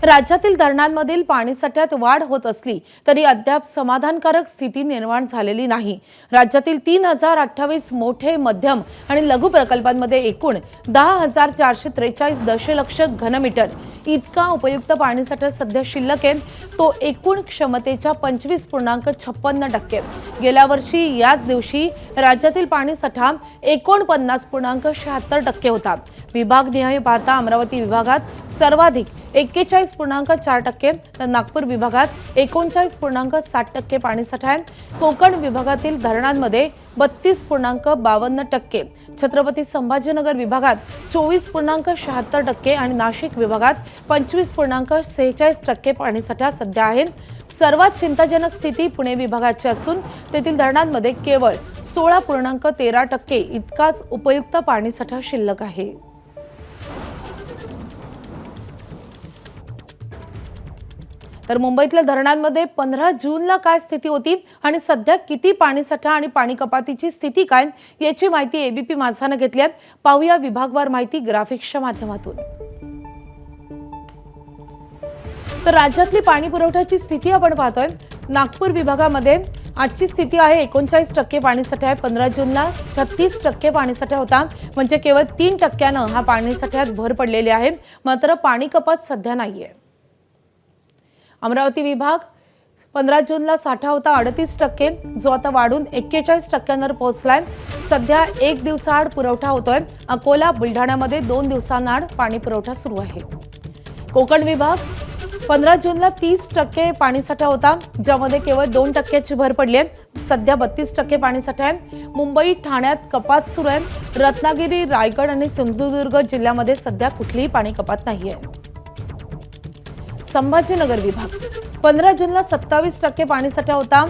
राज्यातील धरणांमधील पाणीसाठ्यात वाढ होत असली तरी अद्याप समाधानकारक स्थिती निर्माण झालेली नाही। राज्यातील 3028 मोठे मध्यम आणि लघु प्रकल्पांमध्ये एकूण 10,443 दशलक्ष घनमीटर इतका उपयुक्त पाणीसाठा सध्या शिल्लक आहे। तो एकूण क्षमतेच्या 25.56%। गेल्या वर्षी याच दिवशी राज्यातील पाणीसाठा 49.76% होता। विभागनिहाय पाहता अमरावती विभागात सर्वाधिक 41.4%, तर नागपूर विभागात 39.60% पाणीसाठा आहे। कोकण विभागातील धरणांमध्ये 32.52%, छत्रपती संभाजीनगर विभागात 24.76% आणि नाशिक विभागात 25.46% पाणीसाठा सध्या आहे। सर्वात चिंताजनक स्थिती पुणे विभागाची असून तेथील धरणांमध्ये केवळ 16.13% इतकाच उपयुक्त पाणीसाठा शिल्लक आहे। तर मुंबईतल्या धरणांमध्ये 15 जूनला काय स्थिती होती आणि सध्या किती पाणीसाठा आणि पाणी कपातीची स्थिती काय याची माहिती एबीपी माझाने घेतली आहे। पाहूया विभागवार माहिती ग्राफिक्सच्या माध्यमातून। तर राज्यातली पाणी पुरवठ्याची स्थिती आपण पाहतोय। नागपूर विभागामध्ये आजची स्थिती आहे 39% पाणीसाठा आहे। 15 जूनला 36% पाणीसाठा होता, म्हणजे केवळ 3% हा पाणीसाठ्यात भर पडलेली आहे। मात्र पाणी कपात सध्या नाहीये। अमरावती विभाग 15 जूनला साठा होता 38%, जो आता वाढून 41%वर पोहोचलाय। सध्या एक दिवसाआड पुरवठा होतोय। अकोला बुलढाण्यामध्ये 2 दिवसांआड पाणी पुरवठा सुरू आहे। कोकण विभाग 15 जूनला 30% पाणीसाठा होता, ज्यामध्ये केवळ 2%ची भर पडली आहे। सध्या 32% पाणीसाठा आहे। मुंबई ठाण्यात कपात सुरू आहे। रत्नागिरी, रायगड आणि सिंधुदुर्ग जिल्ह्यामध्ये सध्या कुठलीही पाणी कपात नाहीये। संभाजीनगर विभाग 15 जूनला 27% पाणीसाठा होता।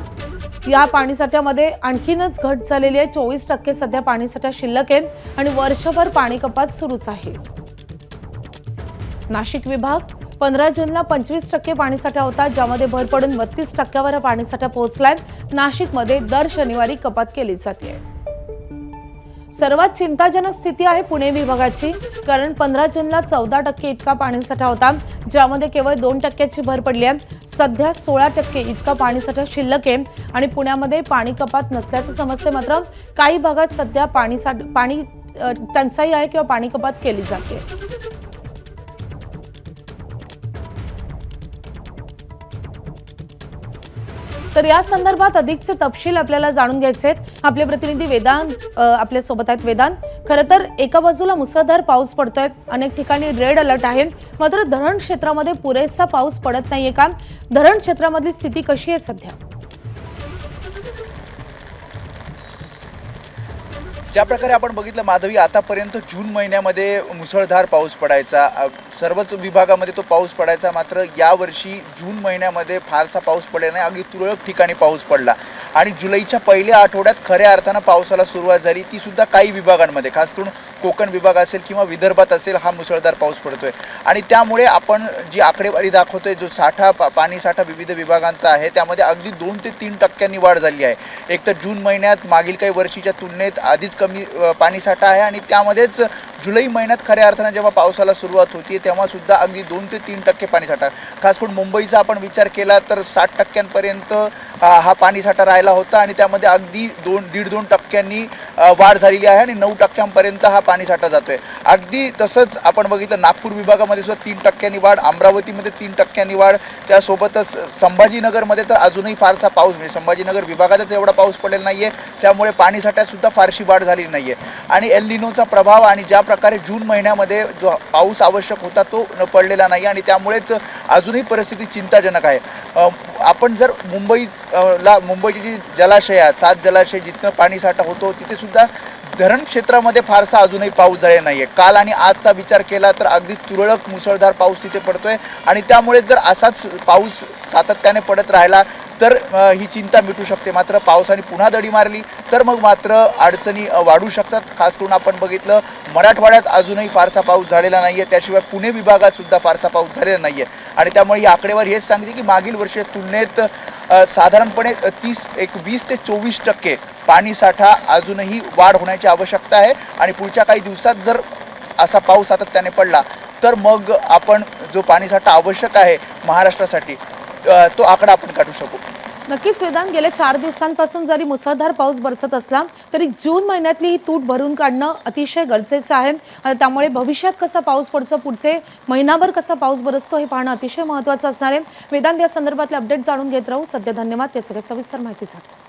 या पाणीसाठ्यामध्ये आणखीनच घट झालेली आहे। 24% सध्या पाणीसाठा शिल्लक आहे आणि वर्षभर पाणी कपात सुरूच आहे। नाशिक विभाग 15 जूनला 25% पाणीसाठा होता, ज्यामध्ये भर पडून 32%वर पाणीसाठा पोहोचलाय। नाशिकमध्ये दर शनिवारी कपात केली जाते। सर्वात चिंताजनक स्थिती आहे पुणे विभागाची, कारण 15 जूनला 14% इतका पाणीसाठा होता, ज्यामध्ये केवळ 2%ची भर पडली आहे। सध्या 16% इतका पाणीसाठा शिल्लक आहे आणि पुण्यामध्ये पाणी कपात नसल्याचं समजते। मात्र काही भागात सध्या पाणी टंचाई आहे किंवा पाणी कपात केली जाते। तर या संदर्भात अधिकचे तपशील आपल्याला जाणून घ्यायचे आहेत। आपले प्रतिनिधी वेदांत आपल्या सोबत आहेत। वेदांत, खरं तर एका बाजूला मुसळधार पाऊस पडतोय, अनेक ठिकाणी रेड अलर्ट आहे, मात्र धरण क्षेत्रामध्ये पुरेसा पाऊस पडत नाहीये का? धरण क्षेत्रामधली स्थिती कशी आहे सध्या? ज्या प्रकारे आपण बघितलं माधवी, आतापर्यंत जून महिन्यामध्ये मुसळधार पाऊस पडायचा, सर्वच विभागामध्ये तो पाऊस पडायचा। मात्र यावर्षी जून महिन्यामध्ये फारसा पाऊस पडला नाही, अगदी तुरळक ठिकाणी पाऊस पडला आणि जुलैच्या पहिल्या आठवड्यात खऱ्या अर्थानं पावसाला सुरुवात झाली, ती सुद्धा काही विभागांमध्ये, खास करून कोकण विभाग असेल किंवा विदर्भात असेल, हा मुसळधार पाऊस पडतोय आणि त्यामुळे आपण जी आकडेवारी दाखवतोय, जो साठा पाणी साठा विविध विभागांचा आहे, त्यामध्ये अगदी 2 ते 3% वाढ झाली आहे। एक तर जून महिन्यात मागील काही वर्षीच्या तुलनेत आधीच कमी पाणीसाठा आहे आणि त्यामध्येच जुलै महिन्यात खऱ्या अर्थानं जेव्हा पावसाला सुरुवात होती तेव्हा सुद्धा अगदी 2 ते 3% पाणीसाठा, खास करून मुंबईचा आपण विचार केला तर 60%पर्यंत हा पाणीसाठा राहिला होता आणि त्यामध्ये अगदी 1.5-2% वाढ झालेली आहे आणि 9% हा पाणीसाठा जातोय। अगदी तसंच आपण बघितलं नागपूर विभागामध्ये सुद्धा 3% वाढ, अमरावतीमध्ये 3% वाढ, त्यासोबतच संभाजीनगरमध्ये तर अजूनही फारसा पाऊस, म्हणजे संभाजीनगर विभागातच एवढा पाऊस पडलेला नाहीये, त्यामुळे पाणीसाठ्यात सुद्धा फारशी वाढ झालेली नाहीये। आणि एल निनोचा प्रभाव आणि ज्या प्रकारे जून महिन्यामध्ये जो पाऊस आवश्यक होता तो पडलेला नाही आणि त्यामुळेच अजूनही परिस्थिती चिंताजनक आहे। आपण जर मुंबईची जी जलाशय आहेत, 7 जलाशय जिथं पाणीसाठा होतो, तिथे सुद्धा धरण क्षेत्रामध्ये फारसा अजूनही पाऊस झालेला नाहीये। काल आणि आजचा विचार केला तर अगदी तुरळक मुसळधार पाऊस तिथे पडतोय आणि त्यामुळे जर असाच पाऊस सातत्याने पडत राहिला तर ही चिंता मिटू शकते। मात्र पावसाने पुन्हा दडी मारली तर मग मात्र अडचणी वाढू शकतात। खास करून आपण बघितलं मराठवाड्यात अजूनही फारसा पाऊस झालेला नाहीये, त्याशिवाय पुणे विभागात सुद्धा फारसा पाऊस झालेला नाहीये आणि त्यामुळे ही आकडेवारी हेच सांगते की मागील वर्षी तुलनेत साधारणपणे 20 ते 24% पाणीसाठा अजूनही वाढ होण्याची आवश्यकता आहे आणि पुढच्या काही दिवसात जर असा पाऊस सातत्याने पडला तर मग आपण जो पाणीसाठा आवश्यक आहे महाराष्ट्रासाठी तो आकडा आपण काढू शकू. नक्कीच वेदांत, गेल्या 4 दिवसांपासून जरी मुसळधार पाऊस बरसत असला तरी जून महिन्यातली ही तूट भरून काढणं अतिशय गरजेचं आहे. त्यामुळे भविष्यात कसा पाऊस पडतो, पुढचे महिनाभर कसा पाऊस बरसतो हे पाहणं अतिशय महत्त्वाचं असणार आहे. वेदांत, या संदर्भातले अपडेट जाणून घेत राहू. सध्या धन्यवाद या सगळ्या सविस्तर माहितीसाठी.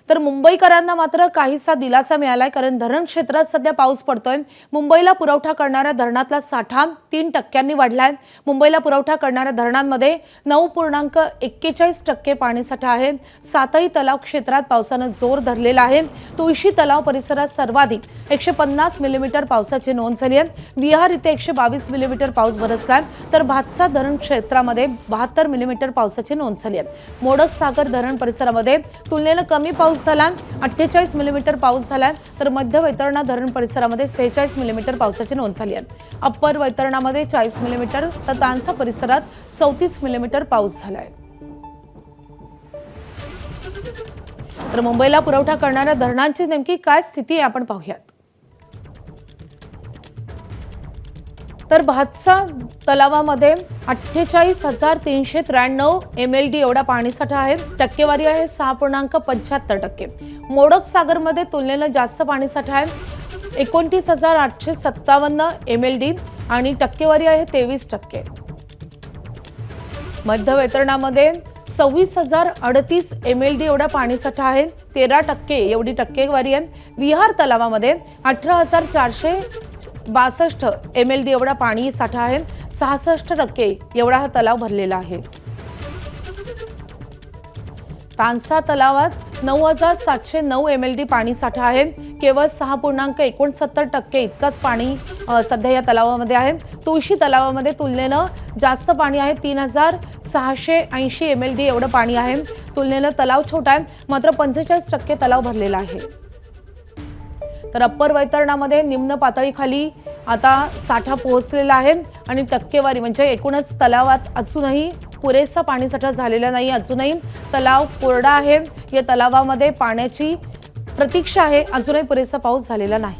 तर मुंबईकरांना मात्र काहीसा दिलासा मिळालाय, कारण धरण क्षेत्रात सध्या पाऊस पडतोय. मुंबईला पुरवठा करणाऱ्या धरणातला साठा 3% वाढलाय. मुंबईला पुरवठा करणाऱ्या धरणांमध्ये 9.41% पाणीसाठा आहे. सातही तलाव क्षेत्रात पावसानं जोर धरलेला आहे. तुळशी तलाव परिसरात सर्वाधिक 150 मिलीमीटर पावसाची नोंद झाली आहे. विहार इथे 122 मिलीमीटर पाऊस बरसलाय, तर भातसा धरण क्षेत्रामध्ये 72 मिलीमीटर पावसाची नोंद झाली आहे. मोडक सागर धरण परिसरामध्ये तुलनेनं कमी पाऊस झाला, 48 मिलीमीटर पाऊस झालाय, तर मध्य वैतरणा धरण परिसरामध्ये 46 मिलीमीटर पावसाची नोंद झाली आहे. अप्पर वैतरणामध्ये 40 मिलीमीटर, तर तानसा परिसरात 34 मिलीमीटर पाऊस झालाय. तर मुंबईला पुरवठा करणाऱ्या धरणांची नेमकी काय स्थिती आहे आपण पाहूयात. तर भातसा तलावामध्ये 48,393 MLD एवढा पाणीसाठा आहे. टक्केवारी आहे 6.75%. मोडक सागरमध्ये तुलनेनं जास्त पाणीसाठा आहे, 29,857 MLD आणि टक्केवारी आहे 23%. मध्य वैतरणामध्ये 26,038 MLD एवढा पाणीसाठा आहे, 13% एवढी टक्केवारी आहे. विहार तलावामध्ये 18,462 MLD एवढा पाणी साठा आहे, 66% एवढा हा तलाव भरलेला आहे. तानसा तलावात 9,709 MLD पाणी साठा आहे, केवळ 6.69% इतकंच पाणी सध्या या तलावामध्ये आहे. तुळशी तलावामध्ये तुलनेनं जास्त पाणी आहे, 3,680 MLD एवढं पाणी आहे. तुलनेनं तलाव छोटा आहे, मात्र 45% तलाव भरलेला आहे. तर अप्पर वैतरणामध्ये निम्न पातळीखाली आता साठा पोहोचलेला आहे आणि टक्केवारी म्हणजे एकूणच तलावात अजूनही पुरेसा पाणीसाठा झालेला नाही. अजूनही तलाव कोरडा आहे. या तलावामध्ये पाण्याची प्रतीक्षा आहे, अजूनही पुरेसा पाऊस झालेला नाही.